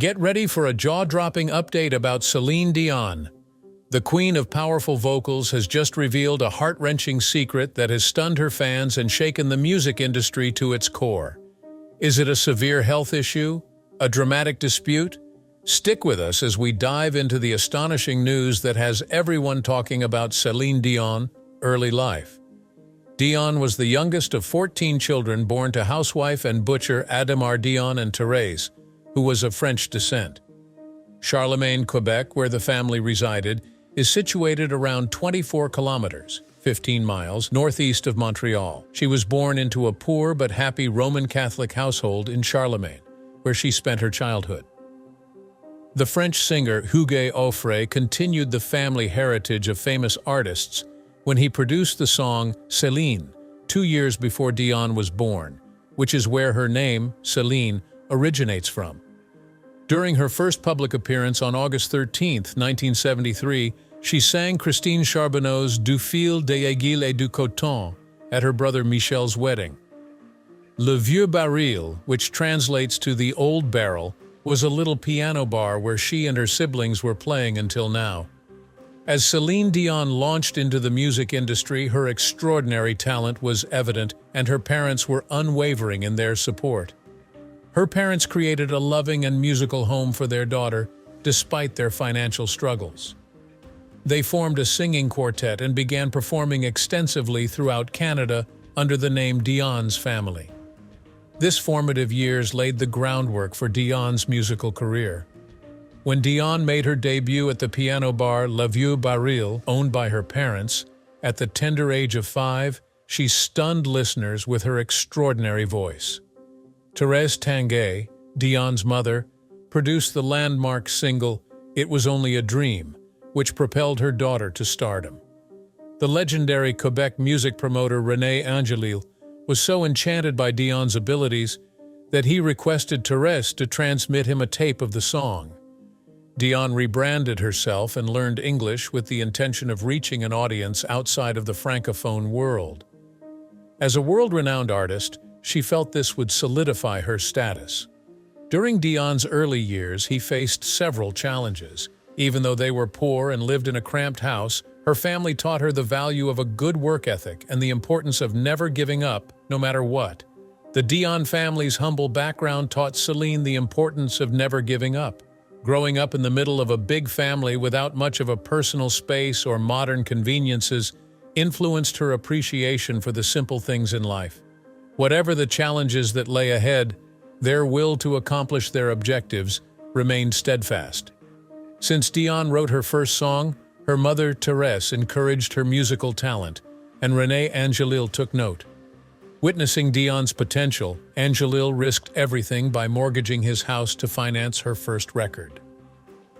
Get ready for a jaw-dropping update about Celine Dion. The queen of powerful vocals has just revealed a heart-wrenching secret that has stunned her fans and shaken the music industry to its core. Is it a severe health issue? A dramatic dispute? Stick with us as we dive into the astonishing news that has everyone talking about Celine Dion's early life. Dion was the youngest of 14 children born to housewife and butcher Adamar Dion and Thérèse, who was of French descent. Charlemagne, Quebec, where the family resided, is situated around 24 kilometers, 15 miles, northeast of Montreal. She was born into a poor but happy Roman Catholic household in Charlemagne, where she spent her childhood. The French singer Hugues Aufray continued the family heritage of famous artists when he produced the song Céline 2 years before Dion was born, which is where her name, Celine, originates from. During her first public appearance on August 13, 1973, she sang Christine Charbonneau's Du fil d'aiguille et du coton at her brother Michel's wedding. Le Vieux Baril, which translates to the Old Barrel, was a little piano bar where she and her siblings were playing until now. As Celine Dion launched into the music industry, her extraordinary talent was evident, and her parents were unwavering in their support. Her parents created a loving and musical home for their daughter, despite their financial struggles. They formed a singing quartet and began performing extensively throughout Canada under the name Dion's Family. This formative years laid the groundwork for Dion's musical career. When Dion made her debut at the piano bar Le Vieux Baril, owned by her parents, at the tender age of 5, she stunned listeners with her extraordinary voice. Thérèse Tanguay, Dion's mother, produced the landmark single It Was Only a Dream, which propelled her daughter to stardom. The legendary Quebec music promoter René Angelil was so enchanted by Dion's abilities that he requested Thérèse to transmit him a tape of the song. Dion rebranded herself and learned English with the intention of reaching an audience outside of the francophone world. As a world-renowned artist, she felt this would solidify her status. During Dion's early years, he faced several challenges. Even though they were poor and lived in a cramped house, her family taught her the value of a good work ethic and the importance of never giving up, no matter what. The Dion family's humble background taught Celine the importance of never giving up. Growing up in the middle of a big family without much of a personal space or modern conveniences influenced her appreciation for the simple things in life. Whatever the challenges that lay ahead, their will to accomplish their objectives remained steadfast. Since Dion wrote her first song, her mother, Thérèse, encouraged her musical talent, and René Angelil took note. Witnessing Dion's potential, Angelil risked everything by mortgaging his house to finance her first record.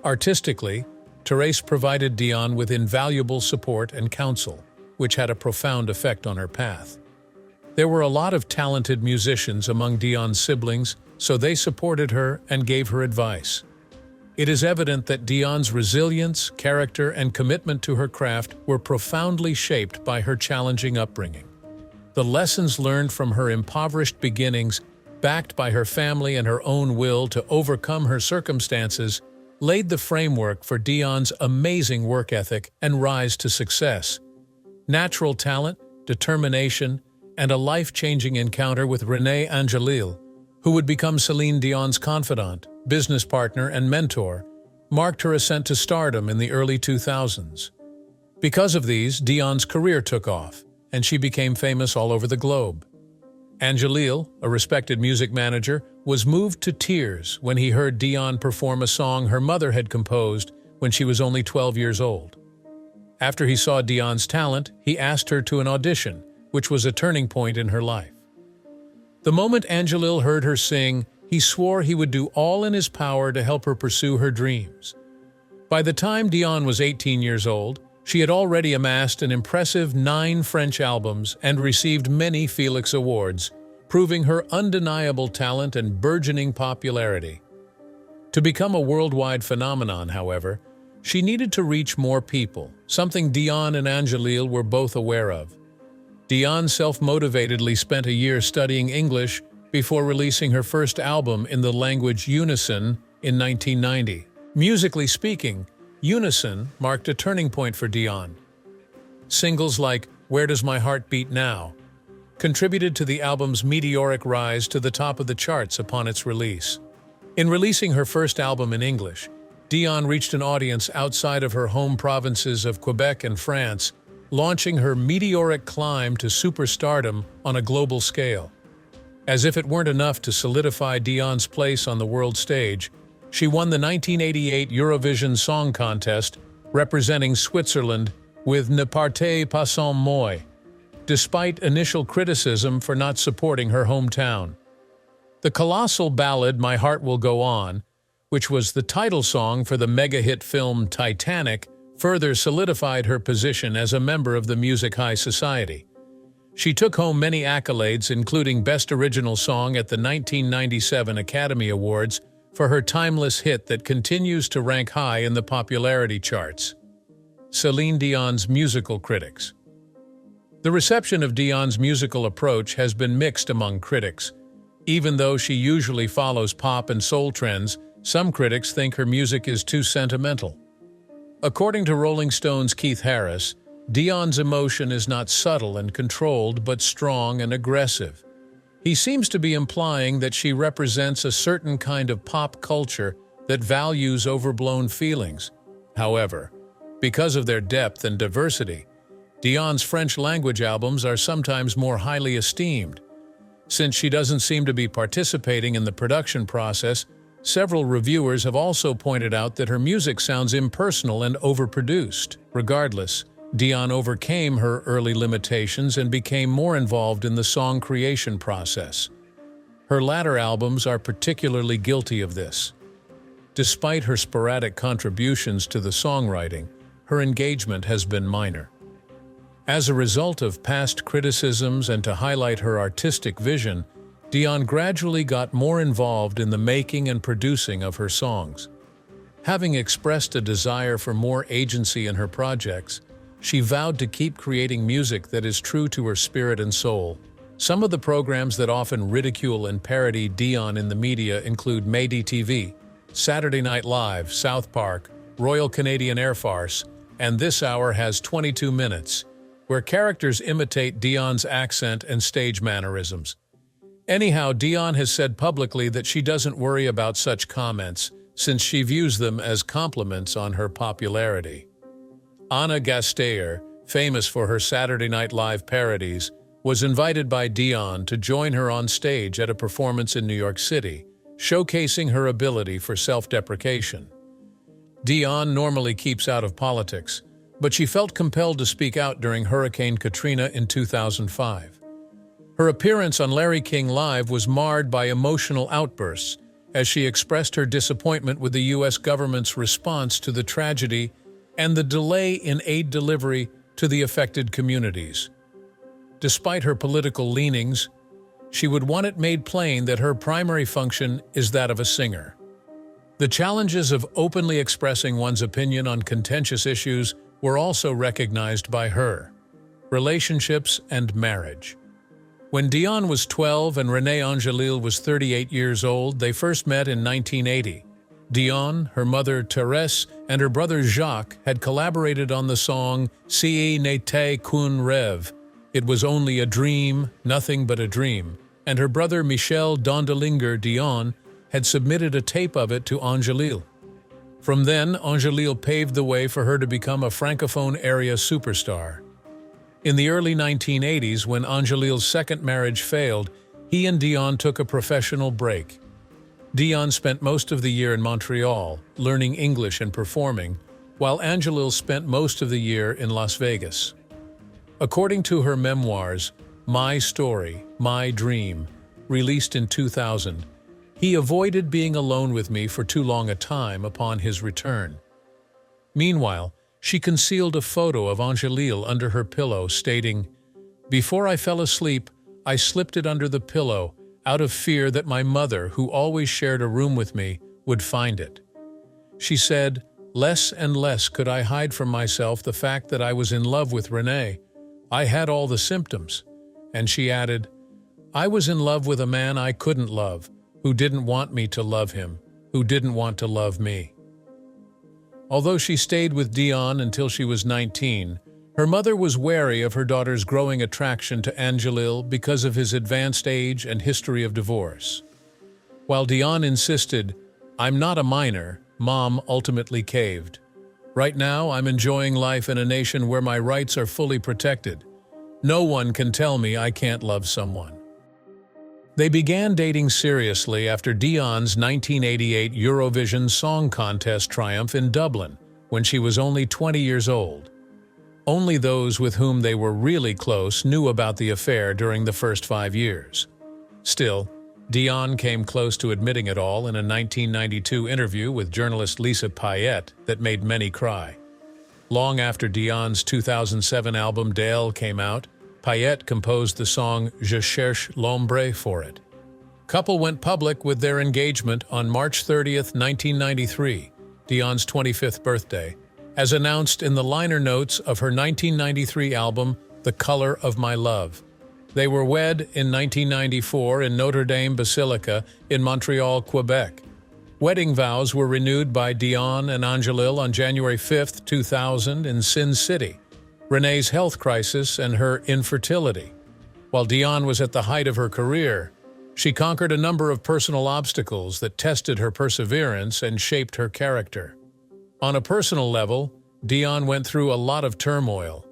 Artistically, Thérèse provided Dion with invaluable support and counsel, which had a profound effect on her path. There were a lot of talented musicians among Dion's siblings, so they supported her and gave her advice. It is evident that Dion's resilience, character, and commitment to her craft were profoundly shaped by her challenging upbringing. The lessons learned from her impoverished beginnings, backed by her family and her own will to overcome her circumstances, laid the framework for Dion's amazing work ethic and rise to success. Natural talent, determination, and a life-changing encounter with René Angelil, who would become Celine Dion's confidant, business partner, and mentor, marked her ascent to stardom in the early 2000s. Because of these, Dion's career took off, and she became famous all over the globe. Angelil, a respected music manager, was moved to tears when he heard Dion perform a song her mother had composed when she was only 12 years old. After he saw Dion's talent, he asked her to an audition, which was a turning point in her life. The moment Angelil heard her sing, he swore he would do all in his power to help her pursue her dreams. By the time Dion was 18 years old, she had already amassed an impressive 9 French albums and received many Felix Awards, proving her undeniable talent and burgeoning popularity. To become a worldwide phenomenon, however, she needed to reach more people, something Dion and Angelil were both aware of. Dion self-motivatedly spent a year studying English before releasing her first album in the language unison in 1990. Musically speaking, Unison marked a turning point for Dion. Singles like Where Does My Heart Beat Now contributed to the album's meteoric rise to the top of the charts upon its release. In releasing her first album in English, Dion reached an audience outside of her home provinces of Quebec and France, launching her meteoric climb to superstardom on a global scale. As if it weren't enough to solidify Dion's place on the world stage, she won the 1988 Eurovision Song Contest, representing Switzerland with Ne partez pas sans moi, despite initial criticism for not supporting her hometown. The colossal ballad My Heart Will Go On, which was the title song for the mega-hit film Titanic, further solidified her position as a member of the music high society. She took home many accolades, including Best Original Song at the 1997 Academy Awards for her timeless hit that continues to rank high in the popularity charts. Celine Dion's musical critics. The reception of Dion's musical approach has been mixed among critics. Even though she usually follows pop and soul trends, some critics think her music is too sentimental. According to Rolling Stone's Keith Harris, Dion's emotion is not subtle and controlled, but strong and aggressive. He seems to be implying that she represents a certain kind of pop culture that values overblown feelings. However, because of their depth and diversity, Dion's French-language albums are sometimes more highly esteemed. Since she doesn't seem to be participating in the production process, several reviewers have also pointed out that her music sounds impersonal and overproduced. Regardless, Dion overcame her early limitations and became more involved in the song creation process. Her latter albums are particularly guilty of this. Despite her sporadic contributions to the songwriting, her engagement has been minor. As a result of past criticisms and to highlight her artistic vision, Dion gradually got more involved in the making and producing of her songs. Having expressed a desire for more agency in her projects, she vowed to keep creating music that is true to her spirit and soul. Some of the programs that often ridicule and parody Dion in the media include Made TV, Saturday Night Live, South Park, Royal Canadian Air Force, and This Hour Has 22 Minutes, where characters imitate Dion's accent and stage mannerisms. Anyhow, Dion has said publicly that she doesn't worry about such comments, since she views them as compliments on her popularity. Ana Gasteyer, famous for her Saturday Night Live parodies, was invited by Dion to join her on stage at a performance in New York City, showcasing her ability for self-deprecation. Dion normally keeps out of politics, but she felt compelled to speak out during Hurricane Katrina in 2005. Her appearance on Larry King Live was marred by emotional outbursts as she expressed her disappointment with the U.S. government's response to the tragedy and the delay in aid delivery to the affected communities. Despite her political leanings, she would want it made plain that her primary function is that of a singer. The challenges of openly expressing one's opinion on contentious issues were also recognized by her. Relationships and marriage. When Dion was 12 and Renée Angelil was 38 years old, they first met in 1980. Dion, her mother Thérèse, and her brother Jacques had collaborated on the song Ce n'était qu'un rêve. It was only a dream, nothing but a dream, and her brother Michel Dondelinger Dion had submitted a tape of it to Angelil. From then, Angelil paved the way for her to become a Francophone area superstar. In the early 1980s, when Angelil's second marriage failed, he and Dion took a professional break. Dion spent most of the year in Montreal, learning English and performing, while Angelil spent most of the year in Las Vegas. According to her memoirs, My Story, My Dream, released in 2000, he avoided being alone with me for too long a time upon his return. Meanwhile, she concealed a photo of Angelil under her pillow, stating, "Before I fell asleep, I slipped it under the pillow, out of fear that my mother, who always shared a room with me, would find it." She said, "Less and less could I hide from myself the fact that I was in love with Renée. I had all the symptoms." And she added, "I was in love with a man I couldn't love, who didn't want me to love him, who didn't want to love me." Although she stayed with Dion until she was 19, her mother was wary of her daughter's growing attraction to Angelil because of his advanced age and history of divorce. While Dion insisted, "I'm not a minor," Mom ultimately caved. "Right now, I'm enjoying life in a nation where my rights are fully protected. No one can tell me I can't love someone." They began dating seriously after Dion's 1988 Eurovision Song Contest triumph in Dublin, when she was only 20 years old. Only those with whom they were really close knew about the affair during the first 5 years. Still, Dion came close to admitting it all in a 1992 interview with journalist Lisa Payette that made many cry. Long after Dion's 2007 album Dale came out, Payette composed the song Je cherche l'ombre for it. Couple went public with their engagement on March 30, 1993, Dion's 25th birthday, as announced in the liner notes of her 1993 album The Color of My Love. They were wed in 1994 in Notre Dame Basilica in Montreal, Quebec. Wedding vows were renewed by Dion and Angelil on January 5, 2000 in Sin City. Renee's health crisis and her infertility. While Dion was at the height of her career, she conquered a number of personal obstacles that tested her perseverance and shaped her character. On a personal level, Dion went through a lot of turmoil.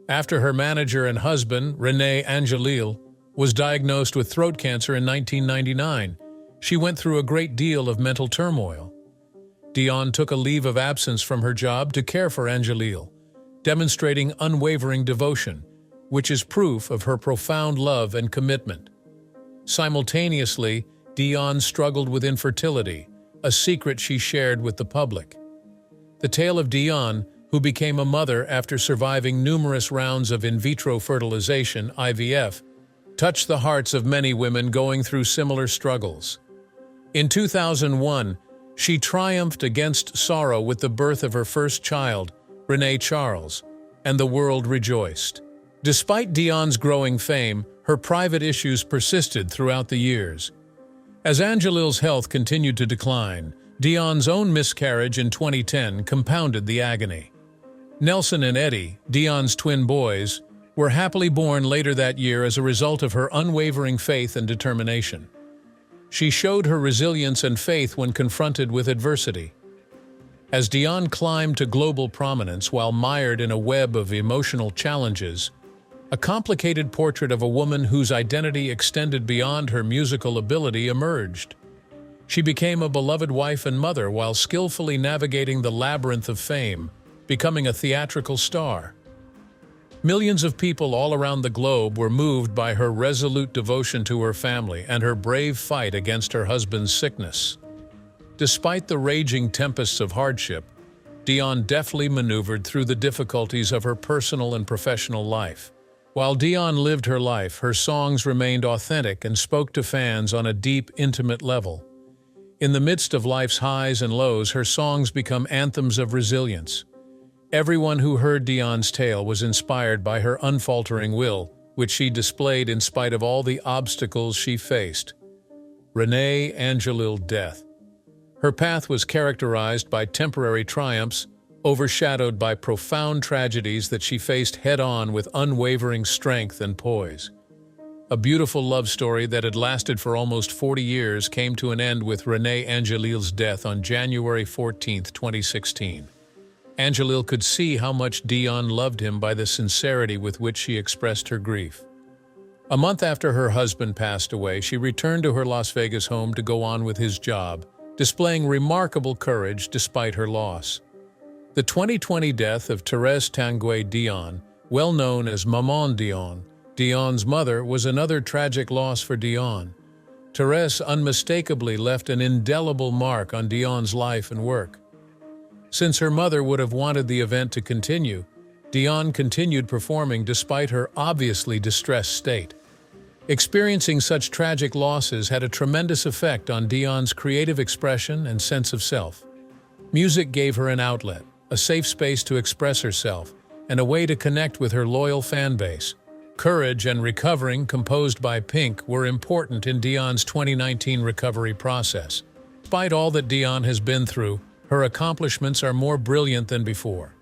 After her manager and husband, Renee Angelil, was diagnosed with throat cancer in 1999, she went through a great deal of mental turmoil. Dion took a leave of absence from her job to care for Angelil, demonstrating unwavering devotion, which is proof of her profound love and commitment. Simultaneously, Dion struggled with infertility, a secret she shared with the public. The tale of Dion, who became a mother after surviving numerous rounds of in vitro fertilization, IVF, touched the hearts of many women going through similar struggles. In 2001, she triumphed against sorrow with the birth of her first child, Renee Charles, and the world rejoiced. Despite Dion's growing fame, her private issues persisted throughout the years. As Angelil's health continued to decline, Dion's own miscarriage in 2010 compounded the agony. Nelson and Eddie, Dion's twin boys, were happily born later that year as a result of her unwavering faith and determination. She showed her resilience and faith when confronted with adversity. As Dion climbed to global prominence while mired in a web of emotional challenges, a complicated portrait of a woman whose identity extended beyond her musical ability emerged. She became a beloved wife and mother while skillfully navigating the labyrinth of fame, becoming a theatrical star. Millions of people all around the globe were moved by her resolute devotion to her family and her brave fight against her husband's sickness. Despite the raging tempests of hardship, Dion deftly maneuvered through the difficulties of her personal and professional life. While Dion lived her life, her songs remained authentic and spoke to fans on a deep, intimate level. In the midst of life's highs and lows, her songs become anthems of resilience. Everyone who heard Dion's tale was inspired by her unfaltering will, which she displayed in spite of all the obstacles she faced. Renee Angelil death. Her path was characterized by temporary triumphs, overshadowed by profound tragedies that she faced head-on with unwavering strength and poise. A beautiful love story that had lasted for almost 40 years came to an end with Renee Angelil's death on January 14, 2016. Angelil could see how much Dion loved him by the sincerity with which she expressed her grief. A month after her husband passed away, she returned to her Las Vegas home to go on with his job, displaying remarkable courage despite her loss. The 2020 death of Thérèse Tanguay Dion, well known as Maman Dion, Dion's mother, was another tragic loss for Dion. Thérèse unmistakably left an indelible mark on Dion's life and work. Since her mother would have wanted the event to continue, Dion continued performing despite her obviously distressed state. Experiencing such tragic losses had a tremendous effect on Dion's creative expression and sense of self. Music gave her an outlet, a safe space to express herself, and a way to connect with her loyal fan base. Courage and Recovering, composed by Pink, were important in Dion's 2019 recovery process. Despite all that Dion has been through, her accomplishments are more brilliant than before.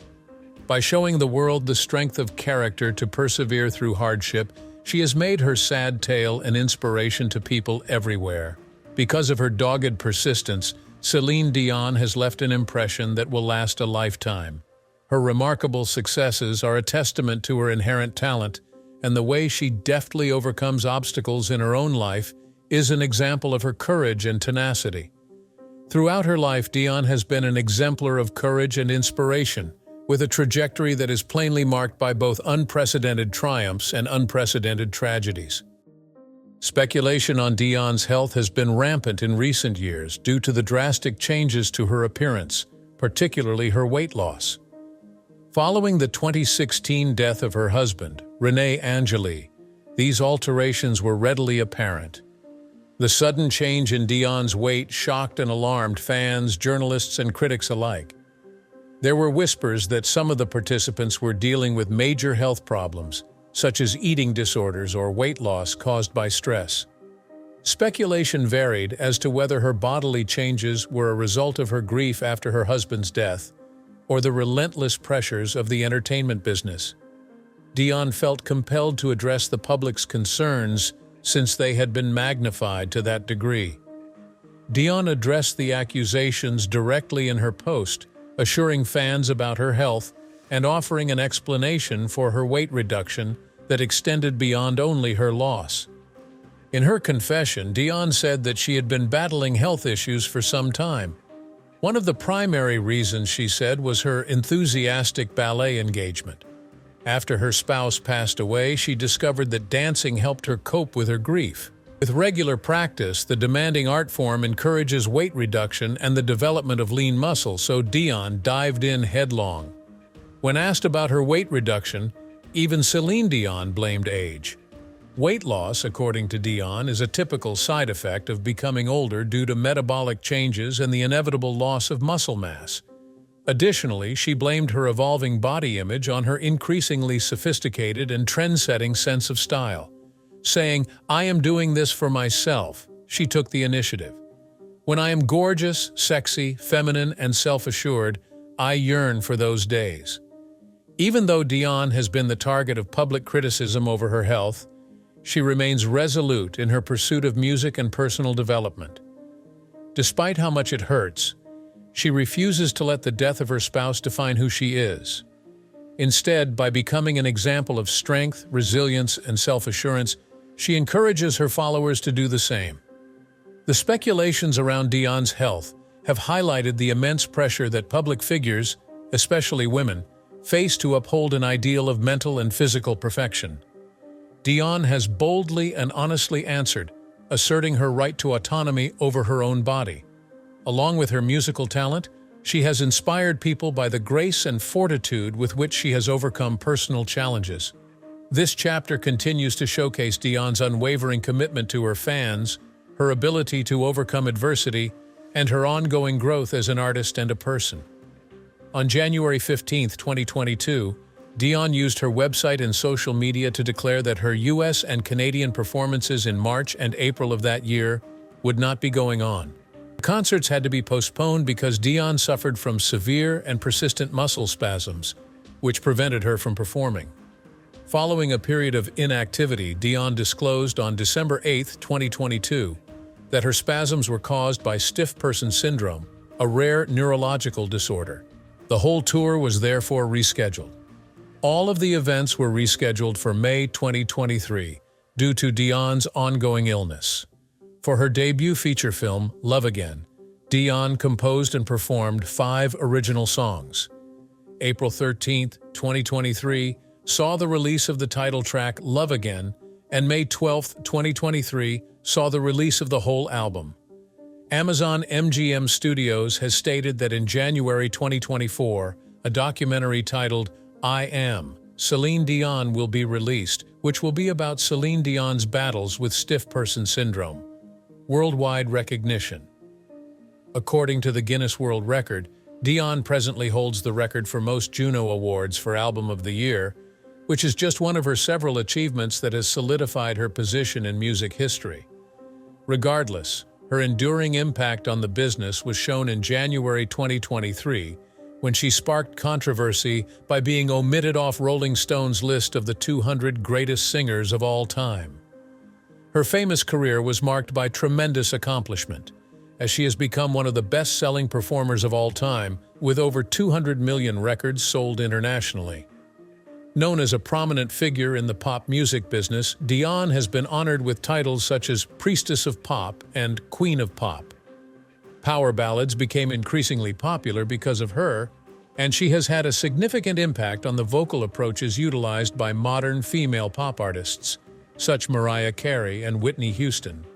By showing the world the strength of character to persevere through hardship, she has made her sad tale an inspiration to people everywhere. Because of her dogged persistence, Celine Dion has left an impression that will last a lifetime. Her remarkable successes are a testament to her inherent talent, and the way she deftly overcomes obstacles in her own life is an example of her courage and tenacity. Throughout her life, Dion has been an exemplar of courage and inspiration, with a trajectory that is plainly marked by both unprecedented triumphs and unprecedented tragedies. Speculation on Dion's health has been rampant in recent years due to the drastic changes to her appearance, particularly her weight loss. Following the 2016 death of her husband, René Angeli, these alterations were readily apparent. The sudden change in Dion's weight shocked and alarmed fans, journalists, and critics alike. There were whispers that some of the participants were dealing with major health problems, such as eating disorders or weight loss caused by stress. Speculation varied as to whether her bodily changes were a result of her grief after her husband's death or the relentless pressures of the entertainment business. Dion felt compelled to address the public's concerns since they had been magnified to that degree. Dion addressed the accusations directly in her post, assuring fans about her health and offering an explanation for her weight reduction that extended beyond only her loss. In her confession, Dion said that she had been battling health issues for some time. One of the primary reasons, she said, was her enthusiastic ballet engagement. After her spouse passed away, she discovered that dancing helped her cope with her grief. With regular practice, the demanding art form encourages weight reduction and the development of lean muscle, so Dion dived in headlong. When asked about her weight reduction, even Celine Dion blamed age. Weight loss, according to Dion, is a typical side effect of becoming older due to metabolic changes and the inevitable loss of muscle mass. Additionally, she blamed her evolving body image on her increasingly sophisticated and trend-setting sense of style. Saying, "I am doing this for myself," she took the initiative. "When I am gorgeous, sexy, feminine, and self-assured, I yearn for those days." Even though Dion has been the target of public criticism over her health, she remains resolute in her pursuit of music and personal development. Despite how much it hurts, she refuses to let the death of her spouse define who she is. Instead, by becoming an example of strength, resilience, and self-assurance, she encourages her followers to do the same. The speculations around Dion's health have highlighted the immense pressure that public figures, especially women, face to uphold an ideal of mental and physical perfection. Dion has boldly and honestly answered, asserting her right to autonomy over her own body. Along with her musical talent, she has inspired people by the grace and fortitude with which she has overcome personal challenges. This chapter continues to showcase Dion's unwavering commitment to her fans, her ability to overcome adversity, and her ongoing growth as an artist and a person. On January 15, 2022, Dion used her website and social media to declare that her US and Canadian performances in March and April of that year would not be going on. Concerts had to be postponed because Dion suffered from severe and persistent muscle spasms, which prevented her from performing. Following a period of inactivity, Dion disclosed on December 8, 2022, that her spasms were caused by stiff person syndrome, a rare neurological disorder. The whole tour was therefore rescheduled. All of the events were rescheduled for May 2023 due to Dion's ongoing illness. For her debut feature film, Love Again, Dion composed and performed 5 original songs. April 13, 2023, saw the release of the title track Love Again, and May 12, 2023, saw the release of the whole album. Amazon MGM Studios has stated that in January 2024, a documentary titled I Am, Celine Dion will be released, which will be about Celine Dion's battles with stiff person syndrome. Worldwide recognition. According to the Guinness World Record, Dion presently holds the record for most Juno Awards for Album of the Year, which is just one of her several achievements that has solidified her position in music history. Regardless, Her enduring impact on the business was shown in January 2023, when she sparked controversy by being omitted off Rolling Stone's list of the 200 greatest singers of all time. Her famous career was marked by tremendous accomplishment, as she has become one of the best-selling performers of all time, with over 200 million records sold internationally. Known as a prominent figure in the pop music business, Dion has been honored with titles such as Priestess of Pop and Queen of Pop. Power ballads became increasingly popular because of her, and she has had a significant impact on the vocal approaches utilized by modern female pop artists, such Mariah Carey and Whitney Houston.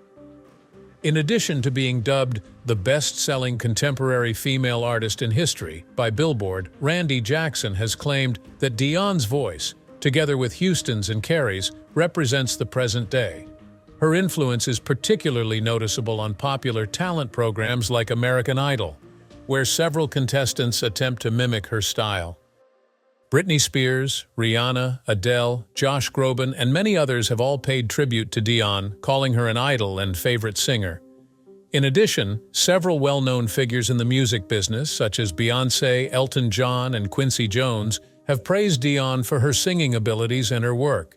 In addition to being dubbed the best-selling contemporary female artist in history by Billboard, Randy Jackson has claimed that Dion's voice, together with Houston's and Carey's, represents the present day. Her influence is particularly noticeable on popular talent programs like American Idol, where several contestants attempt to mimic her style. Britney Spears, Rihanna, Adele, Josh Groban, and many others have all paid tribute to Dion, calling her an idol and favorite singer. In addition, several well-known figures in the music business, such as Beyoncé, Elton John, and Quincy Jones, have praised Dion for her singing abilities and her work.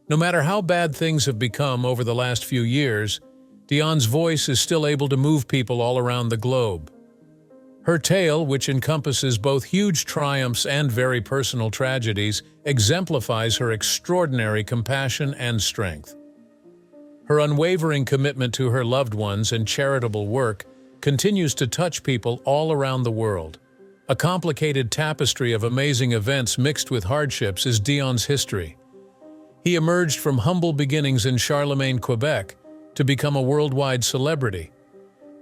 No matter how bad things have become over the last few years, Dion's voice is still able to move people all around the globe. Her tale, which encompasses both huge triumphs and very personal tragedies, exemplifies her extraordinary compassion and strength. Her unwavering commitment to her loved ones and charitable work continues to touch people all around the world. A complicated tapestry of amazing events mixed with hardships is Dion's history. He emerged from humble beginnings in Charlemagne, Quebec, to become a worldwide celebrity.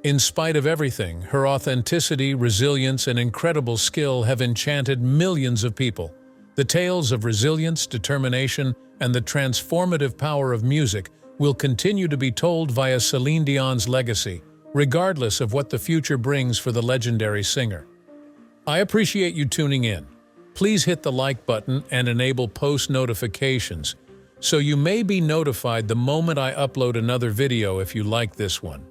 In spite of everything, her authenticity, resilience, and incredible skill have enchanted millions of people. The tales of resilience, determination, and the transformative power of music will continue to be told via Celine Dion's legacy, regardless of what the future brings for the legendary singer. I appreciate you tuning in. Please hit the like button and enable post notifications, so you may be notified the moment I upload another video if you like this one.